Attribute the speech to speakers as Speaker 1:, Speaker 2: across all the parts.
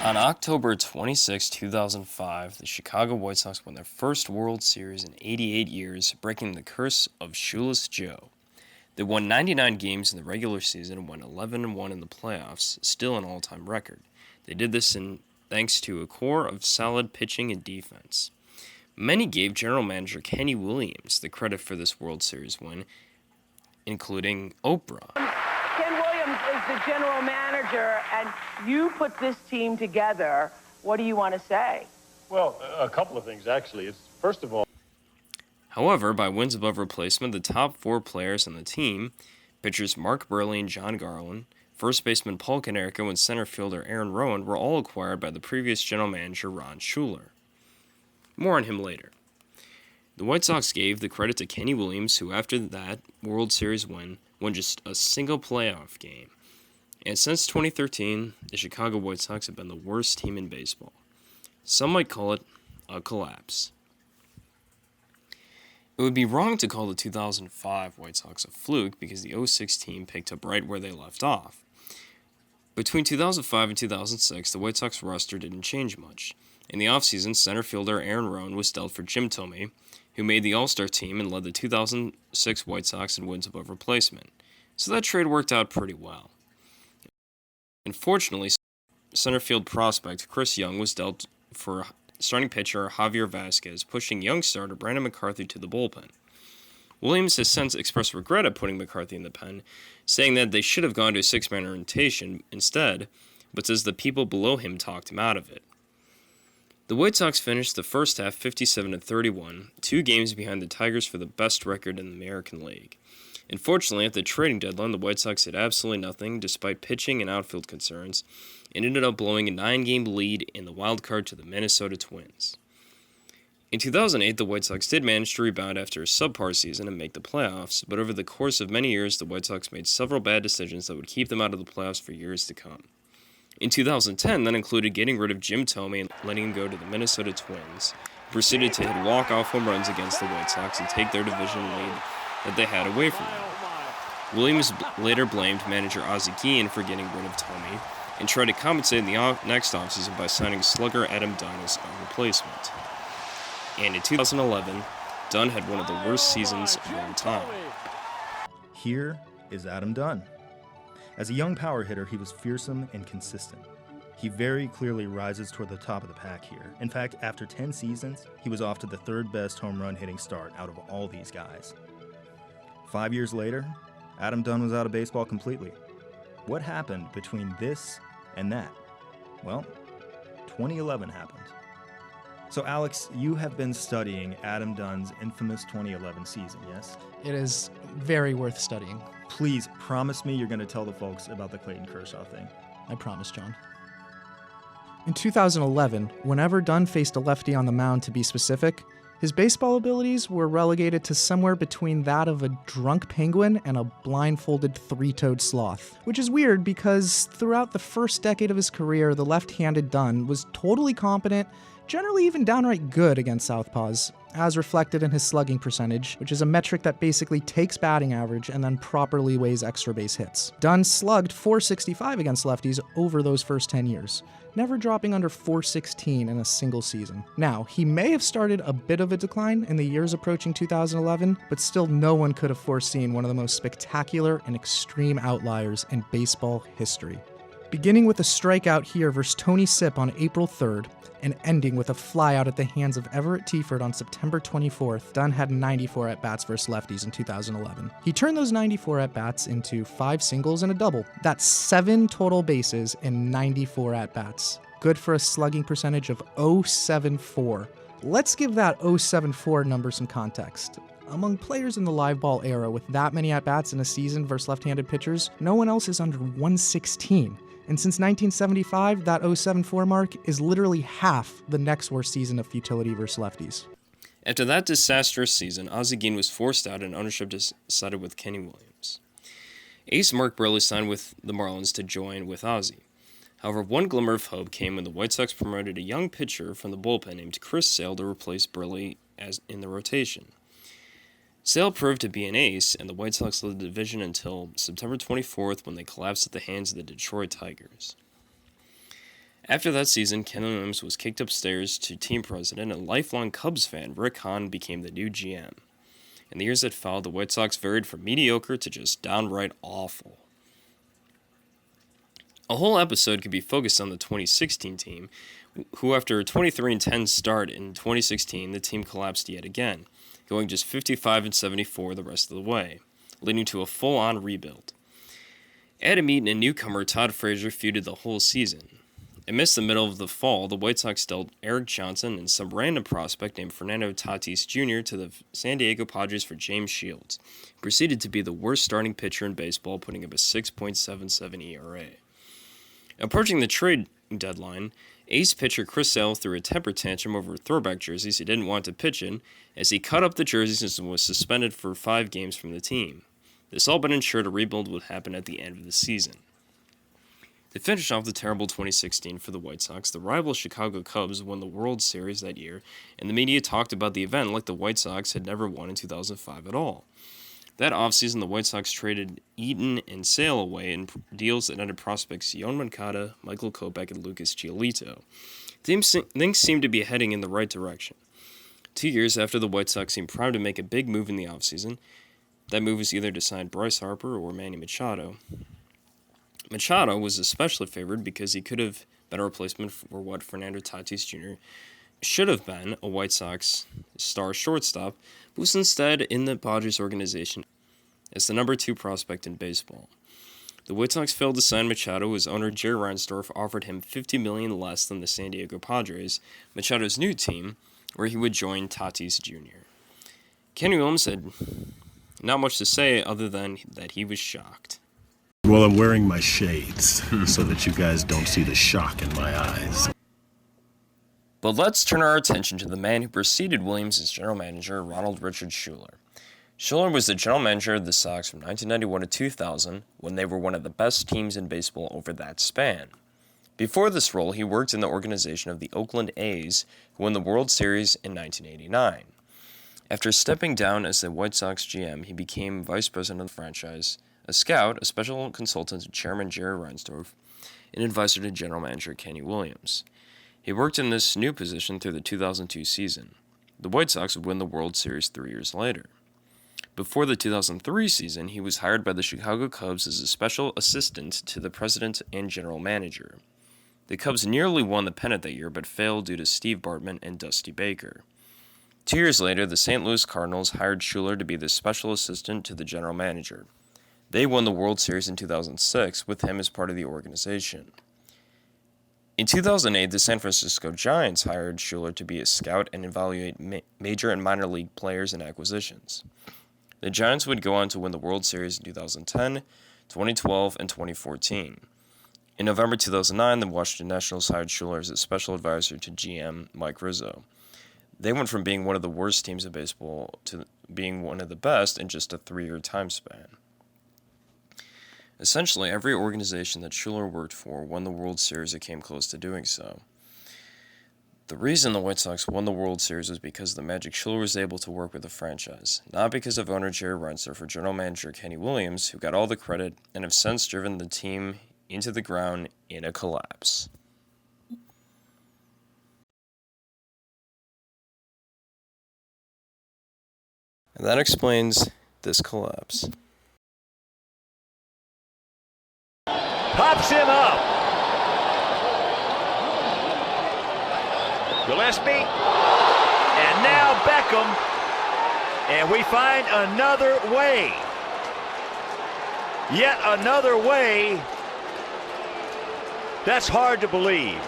Speaker 1: On October 26, 2005, the Chicago White Sox won their first World Series in 88 years, breaking the curse of Shoeless Joe. They won 99 games in the regular season and went 11-1 in the playoffs, still an all-time record. They did this thanks to a core of solid pitching and defense. Many gave general manager Kenny Williams the credit for this World Series win, including Oprah.
Speaker 2: Ken Williams is the general manager, and you put this team together. What do you want to say?
Speaker 3: Well, a couple of things, actually. First of all,
Speaker 1: However, by wins above replacement, the top four players on the team, pitchers Mark Buehrle and John Garland, first baseman Paul Konerko, and center fielder Aaron Rowan, were all acquired by the previous general manager Ron Schuler. More on him later. The White Sox gave the credit to Kenny Williams, who after that World Series win, won just a single playoff game. And since 2013, the Chicago White Sox have been the worst team in baseball. Some might call it a collapse. It would be wrong to call the 2005 White Sox a fluke because the 06 team picked up right where they left off. Between 2005 and 2006, the White Sox roster didn't change much. In the offseason, center fielder Aaron Rowan was dealt for Jim Thome, who made the All-Star team and led the 2006 White Sox in wins above replacement. So that trade worked out pretty well. Unfortunately, center field prospect Chris Young was dealt for starting pitcher Javier Vasquez, pushing young starter Brandon McCarthy to the bullpen. Williams has since expressed regret at putting McCarthy in the pen, saying that they should have gone to a six-man rotation instead, but says the people below him talked him out of it. The White Sox finished the first half 57-31, 2 games behind the Tigers for the best record in the American League. Unfortunately, at the trading deadline, the White Sox did absolutely nothing despite pitching and outfield concerns, and ended up blowing a 9-game lead in the wild card to the Minnesota Twins. In 2008, the White Sox did manage to rebound after a subpar season and make the playoffs, but over the course of many years, the White Sox made several bad decisions that would keep them out of the playoffs for years to come. In 2010, that included getting rid of Jim Thome and letting him go to the Minnesota Twins, proceeded to hit walk-off home runs against the White Sox and take their division lead that they had away from them. Williams later blamed manager Ozzie Guillen for getting rid of Thome, and tried to compensate in the next offseason by signing slugger Adam Dunn as a replacement. And in 2011, Dunn had one of the worst seasons of all time.
Speaker 4: Here is Adam Dunn. As a young power hitter, he was fearsome and consistent. He very clearly rises toward the top of the pack here. In fact, after 10 seasons, he was off to the third best home run hitting start out of all these guys. 5 years later, Adam Dunn was out of baseball completely. What happened between this and that? Well, 2011 happened. So Alex, you have been studying Adam Dunn's infamous 2011 season, yes?
Speaker 5: It is very worth studying.
Speaker 4: Please promise me you're going to tell the folks about the Clayton Kershaw thing.
Speaker 5: I promise, John. In 2011, whenever Dunn faced a lefty on the mound, to be specific, his baseball abilities were relegated to somewhere between that of a drunk penguin and a blindfolded three-toed sloth. Which is weird because throughout the first decade of his career, the left-handed Dunn was totally competent, generally even downright good against southpaws, as reflected in his slugging percentage, which is a metric that basically takes batting average and then properly weighs extra base hits. Dunn slugged .465 against lefties over those first 10 years, never dropping under .416 in a single season. Now, he may have started a bit of a decline in the years approaching 2011, but still no one could have foreseen one of the most spectacular and extreme outliers in baseball history. Beginning with a strikeout here versus Tony Sipp on April 3rd, and ending with a flyout at the hands of Everett Teaford on September 24th, Dunn had 94 at-bats versus lefties in 2011. He turned those 94 at-bats into 5 singles and a double. That's 7 total bases in 94 at-bats. Good for a slugging percentage of .074. Let's give that .074 number some context. Among players in the live ball era with that many at-bats in a season versus left-handed pitchers, no one else is under 116. And since 1975, that .074 mark is literally half the next worst season of futility versus lefties.
Speaker 1: After that disastrous season, Ozzie Guillen was forced out and ownership sided with Kenny Williams. Ace Mark Buehrle signed with the Marlins to join with Ozzie. However, one glimmer of hope came when the White Sox promoted a young pitcher from the bullpen named Chris Sale to replace Buehrle as in the rotation. Sale proved to be an ace, and the White Sox led the division until September 24th when they collapsed at the hands of the Detroit Tigers. After that season, Kenny Williams was kicked upstairs to team president, and lifelong Cubs fan Rick Hahn became the new GM. In the years that followed, the White Sox varied from mediocre to just downright awful. A whole episode could be focused on the 2016 team, who after a 23-10 start in 2016, the team collapsed yet again, going just 55-74 the rest of the way, leading to a full-on rebuild. Adam Eaton and newcomer Todd Frazier feuded the whole season. Amidst the middle of the fall, the White Sox dealt Eric Johnson and some random prospect named Fernando Tatis Jr. to the San Diego Padres for James Shields, who proceeded to be the worst starting pitcher in baseball, putting up a 6.77 ERA. Approaching the trade deadline, ace pitcher Chris Sale threw a temper tantrum over throwback jerseys he didn't want to pitch in, as he cut up the jerseys and was suspended for 5 games from the team. This all but ensured a rebuild would happen at the end of the season. To finish off the terrible 2016 for the White Sox, the rival Chicago Cubs won the World Series that year, and the media talked about the event like the White Sox had never won in 2005 at all. That offseason, the White Sox traded Eaton and Sale away in deals that added prospects Yoan Moncada, Michael Kopech, and Lucas Giolito. Things seemed to be heading in the right direction. 2 years after the White Sox seemed primed to make a big move in the offseason, that move was either to sign Bryce Harper or Manny Machado. Machado was especially favored because he could have been a replacement for what Fernando Tatis Jr. should have been, a White Sox star shortstop, but was instead in the Padres organization as the number 2 prospect in baseball. The White Sox failed to sign Machado as owner Jerry Reinsdorf offered him $50 million less than the San Diego Padres, Machado's new team, where he would join Tatis Jr. Kenny Williams had not much to say other than that he was shocked.
Speaker 6: Well, I'm wearing my shades so that you guys don't see the shock in my eyes.
Speaker 1: But let's turn our attention to the man who preceded Williams as general manager, Ronald Richard Schuler. Schuler was the general manager of the Sox from 1991 to 2000, when they were one of the best teams in baseball over that span. Before this role, he worked in the organization of the Oakland A's, who won the World Series in 1989. After stepping down as the White Sox GM, he became vice president of the franchise, a scout, a special consultant to chairman Jerry Reinsdorf, and advisor to general manager Kenny Williams. He worked in this new position through the 2002 season. The White Sox would win the World Series 3 years later. Before the 2003 season, he was hired by the Chicago Cubs as a special assistant to the president and general manager. The Cubs nearly won the pennant that year, but failed due to Steve Bartman and Dusty Baker. 2 years later, the St. Louis Cardinals hired Schuler to be the special assistant to the general manager. They won the World Series in 2006 with him as part of the organization. In 2008, the San Francisco Giants hired Schuler to be a scout and evaluate major and minor league players and acquisitions. The Giants would go on to win the World Series in 2010, 2012, and 2014. In November 2009, the Washington Nationals hired Schuler as a special advisor to GM Mike Rizzo. They went from being one of the worst teams in baseball to being one of the best in just a 3-year time span. Essentially, every organization that Schuler worked for won the World Series or came close to doing so. The reason the White Sox won the World Series was because of the magic Schuler was able to work with the franchise, not because of owner Jerry Reinsdorf or general manager Kenny Williams, who got all the credit and have since driven the team into the ground in a collapse. And that explains this collapse.
Speaker 7: Pops him up. Gillespie. And now Beckham. And we find another way. Yet another way. That's hard to believe.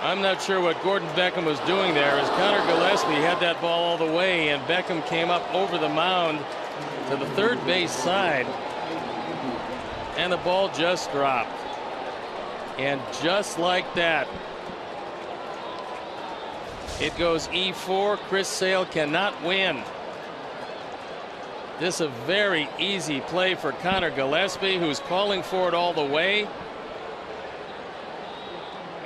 Speaker 8: I'm not sure what Gordon Beckham was doing there, as Connor Gillespie had that ball all the way, and Beckham came up over the mound to the third base side, and the ball just dropped. And just like that, it goes E4. Chris Sale cannot win. This is a very easy play for Connor Gillespie, who's calling for it all the way.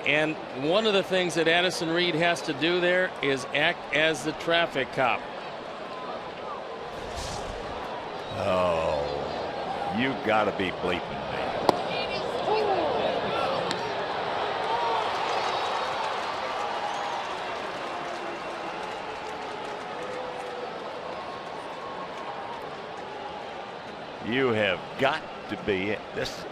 Speaker 8: And one of the things that Addison Reed has to do there is act as the traffic cop.
Speaker 7: Oh, you gotta be bleeping me. You have got to be this